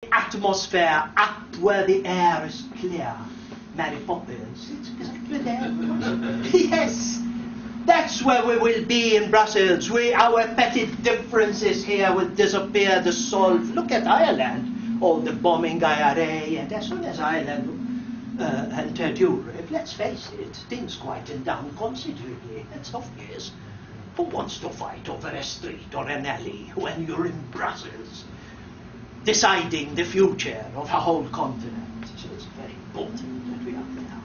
atmosphere up where the air is clear. Mary Poppins, it's exactly there. Yes, that's where we will be in Brussels. Our petty differences here will disappear, dissolve. Look at Ireland, all the bombing IRA, and as soon as Ireland entered Europe, let's face it, things quieted down considerably. It's obvious. Who wants to fight over a street or an alley when you're in Brussels, deciding the future of a whole continent? So it's very important that we are there.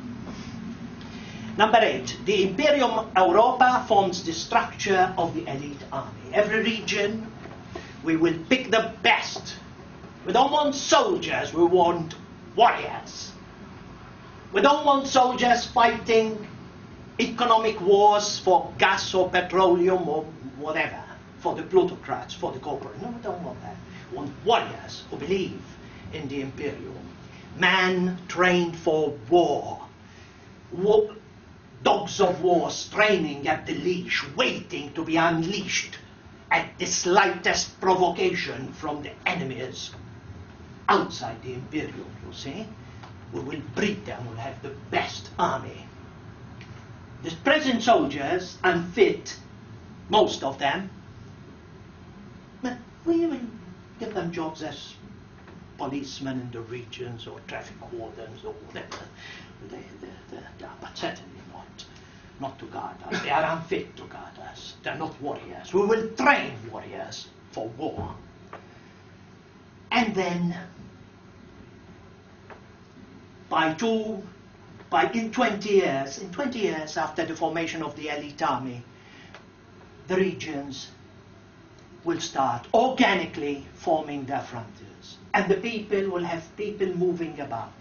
Number 8, the Imperium Europa forms the structure of the elite army. Every region, we will pick the best. We don't want soldiers, we want warriors. We don't want soldiers fighting economic wars for gas or petroleum or whatever, for the plutocrats, for the corporate. No, we don't want that. We want warriors who believe in the Imperium. Man trained for war. Dogs of war straining at the leash, waiting to be unleashed at the slightest provocation from the enemies outside the Imperium, you see. We will breed them, we'll have the best army. The present soldiers, unfit, most of them, but we will give them jobs as policemen in the regions or traffic wardens or whatever. But certainly not to guard us. They are unfit to guard us. They're not warriors. We will train warriors for war. And then, in 20 years after the formation of the elite army, the regions will start organically forming their frontiers. And the people will have people moving about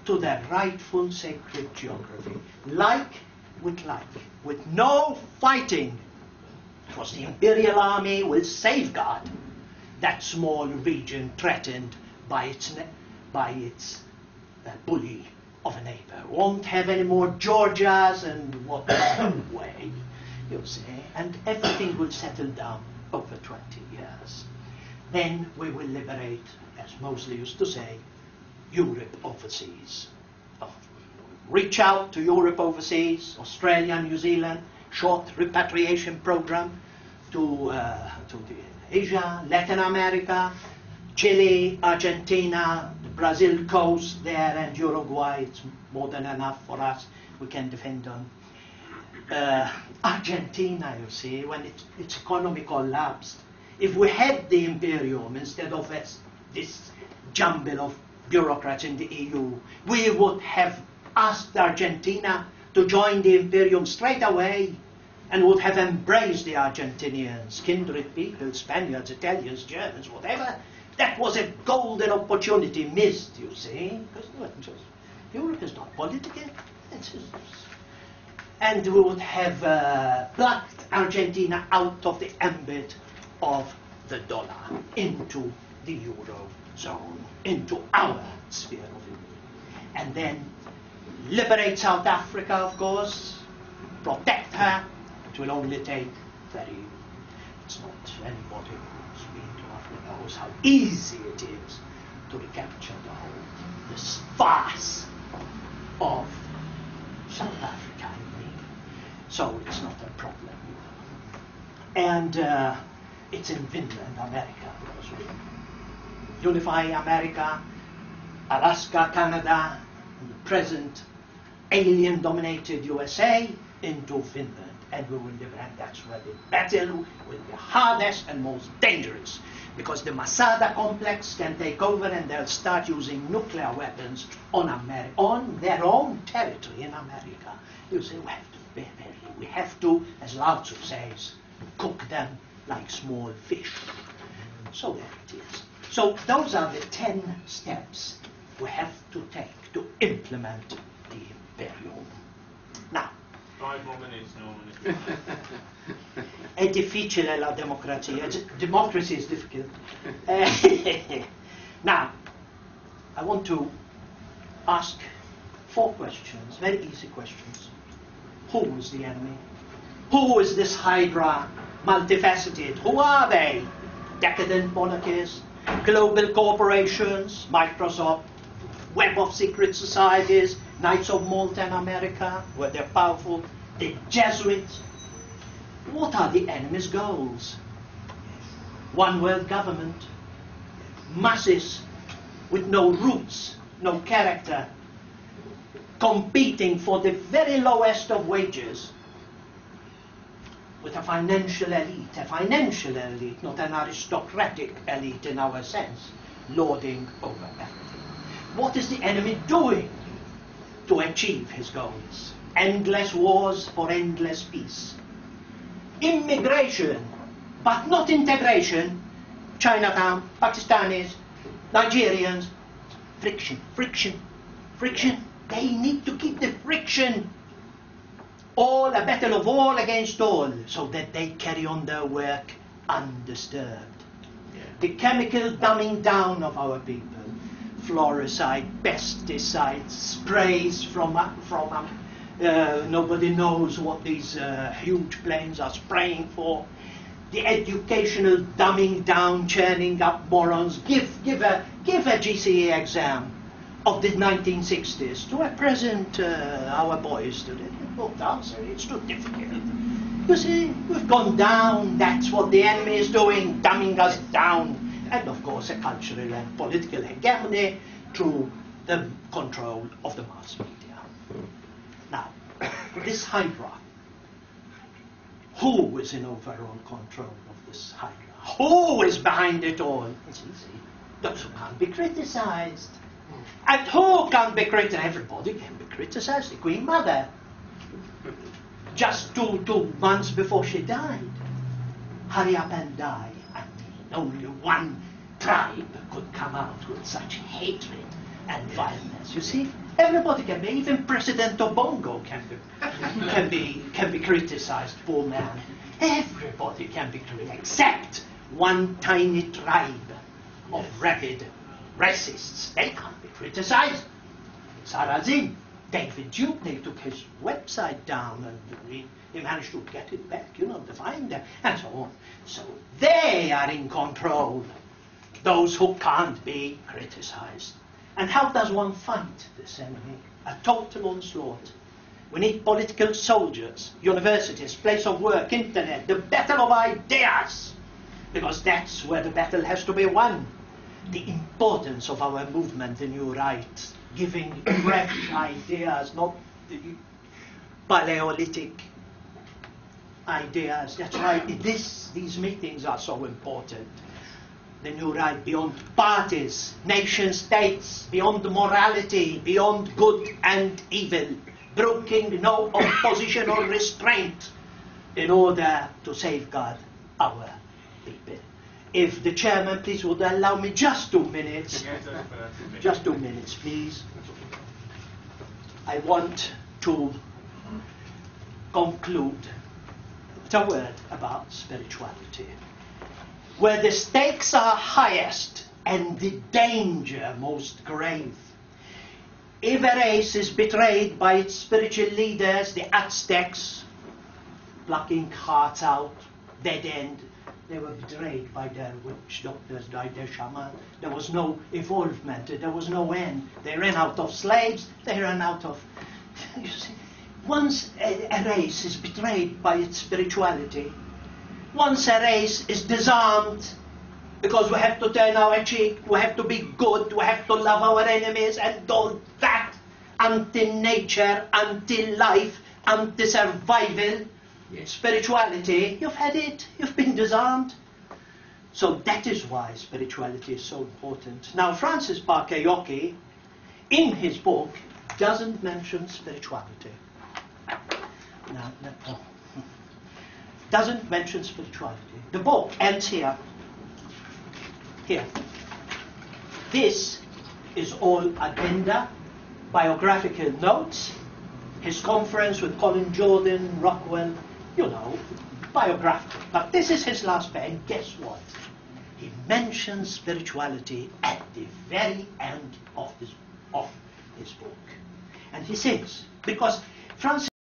to their rightful sacred geography, like, with no fighting, because the imperial army will safeguard that small region threatened by its bully of a neighbor. Won't have any more Georgias and whatever way, you see, and everything will settle down over 20 years. Then we will liberate, as Mosley used to say, Europe overseas. Reach out to Europe overseas, Australia, New Zealand, short repatriation program to Asia, Latin America, Chile, Argentina, the Brazil coast there, and Uruguay. It's more than enough for us. We can defend them. Argentina, you see, when its economy collapsed, if we had the Imperium instead of this jumble of bureaucrats in the EU, we would have asked Argentina to join the Imperium straight away and would have embraced the Argentinians, kindred people, Spaniards, Italians, Germans, whatever. That was a golden opportunity missed, you see, because Europe is not political. And we would have plucked Argentina out of the ambit of the dollar into the Eurozone, into our sphere of influence. And then liberate South Africa, of course, protect her. It will only take it's not anybody who's been to Africa knows how easy it is to recapture this farce of South Africa, I mean. So it's not a problem. And it's in Finland, America, because we unify America, Alaska, Canada, and the present alien-dominated USA into Finland. And we will liberate. That's where the battle will be hardest and most dangerous, because the Masada complex can take over and they'll start using nuclear weapons on their own territory in America. You say, we have to, as Lao Tzu says, cook them like small fish. So there it is. So those are the 10 steps we have to take to implement the Imperium. Now, 5 more minutes, Norman. è difficile la democrazia. Democracy is difficult. Now, I want to ask 4 questions, very easy questions. Who is the enemy? Who is this Hydra, multifaceted? Who are they? Decadent monarchies? global corporations, Microsoft, web of secret societies, Knights of Malta in America, where they're powerful, the Jesuits. What are the enemy's goals? One world government, masses with no roots, no character, competing for the very lowest of wages with a financial elite, not an aristocratic elite in our sense, lording over everything. What is the enemy doing to achieve his goals? Endless wars for endless peace. Immigration, but not integration. Chinatown, Pakistanis, Nigerians, friction, friction, friction. They need to keep the friction. All a battle of all against all, so that they carry on their work undisturbed. Yeah. The chemical dumbing down of our people, fluoricide, pesticides, sprays from nobody knows what these huge planes are spraying for. The educational dumbing down, churning up morons. Give a GCE exam of the 1960s to a present our boys today. They won't answer. It's too difficult. You see, we've gone down. That's what the enemy is doing, dumbing us down. And of course, a cultural and political hegemony through the control of the mass media. Now, this hydra. Who is in overall control of this hydra? Who is behind it all? It's easy. Those who can't be criticized. And who can't be criticized? Everybody can be criticized. The Queen Mother. Just two months before she died. Hurry up and die. And only one tribe could come out with such hatred and violence. You see? Everybody can be, even President Obongo can be criticized, poor man. Everybody can be criticized, except one tiny tribe of rabid racists. They can't be criticized. Sarrazin, David Duke, they took his website down and he managed to get it back, you know, to find them, and so on. So they are in control, those who can't be criticized. And how does one fight this enemy? A total onslaught. We need political soldiers, universities, place of work, internet, the battle of ideas, because that's where the battle has to be won. The importance of our movement, the New Right, giving fresh ideas, not the Paleolithic ideas. That's why these meetings are so important. The New Right beyond parties, nation states, beyond morality, beyond good and evil, broking no opposition or restraint in order to safeguard our people. If the chairman, please, would allow me just 2 minutes. Just 2 minutes, please. I want to conclude with a word about spirituality. Where the stakes are highest and the danger most grave. If a race is betrayed by its spiritual leaders, the Aztecs, plucking hearts out, dead end, they were betrayed by their witch doctors, by their shaman. There was no involvement, there was no end. They ran out of slaves, they ran out of... You see, once a race is betrayed by its spirituality, once a race is disarmed, because we have to turn our cheek, we have to be good, we have to love our enemies, and all that anti-nature, anti-life, anti-survival spirituality, you've had it, you've been disarmed. So that is why spirituality is so important. Now, Francis Parker Yockey, in his book, doesn't mention spirituality. No. Doesn't mention spirituality. The book ends here. Here. This is all addenda, biographical notes, his conference with Colin Jordan, Rockwell, you know, biographical. But this is his last page, and guess what? He mentions spirituality at the very end of his book. And he says, because Francis